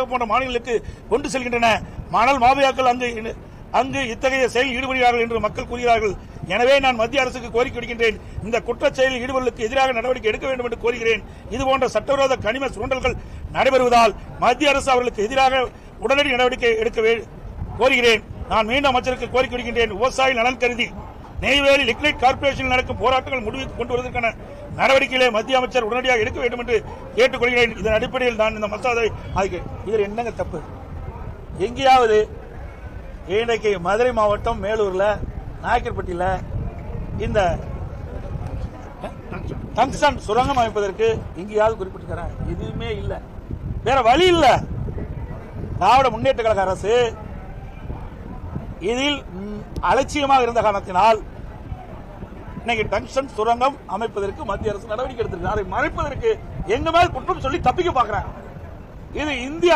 போன்ற மாநிலங்களுக்கு கொண்டு செல்கின்றன. மணல் மாஃபியாக்கள் அங்கு இத்தகைய செயலில் ஈடுபடுகிறார்கள் என்று மக்கள் கூறுகிறார்கள். எனவே நான் மத்திய அரசுக்கு கோரிக்கை விடுக்கின்றேன். இந்த குற்றச் செயலில் ஈடுபடுவதற்கு எதிராக நடவடிக்கை எடுக்க வேண்டும் என்று கோருகிறேன். இதுபோன்ற சட்டவிரோத கனிம சுரண்டல்கள் நடைபெறுவதால் மத்திய அரசு அவர்களுக்கு எதிராக உடனடி நடவடிக்கை எடுக்க கோருகிறேன். நான் மீண்டும் அமைச்சருக்கு கோரிக்கை விடுக்கின்றேன். விவசாய நலன் கருதி நெய்வேலி லிக்னைட் கார்ப்பரேஷனில் நடக்கும் போராட்டங்கள் முடிவுக்கு கொண்டு வருவதற்கான நடவடிக்கைகளை மத்திய அமைச்சர் உடனடியாக எடுக்க வேண்டும் என்று கேட்டுக்கொள்கிறேன். இதன் அடிப்படையில் நான் இந்த மசோதாவை இதில் என்னங்க தப்பு? எங்கேயாவது இன்றைக்கு மதுரை மாவட்டம் மேலூர்ல நாயக்கர்பட்டியில் இந்த டங்ஸ்டன் சுரங்கம் அமைப்பதற்கு எங்கேயாவது குறிப்பிட்டிருக்கிறேன்? எதுவுமே இல்லை. வேற வழி இல்லை. திராவிட முன்னேற்ற கழக அரசு இதில் அலட்சியமாக இருந்த காரணத்தினால் இன்னைக்கு டங்ஸ்டன் சுரங்கம் அமைப்பதற்கு மத்திய அரசு நடவடிக்கை எடுத்திருக்கு. அதை மறைப்பதற்கு எங்க மேல் குற்றம் சொல்லி தப்பிக்க பார்க்கிறாங்க. இது இந்திய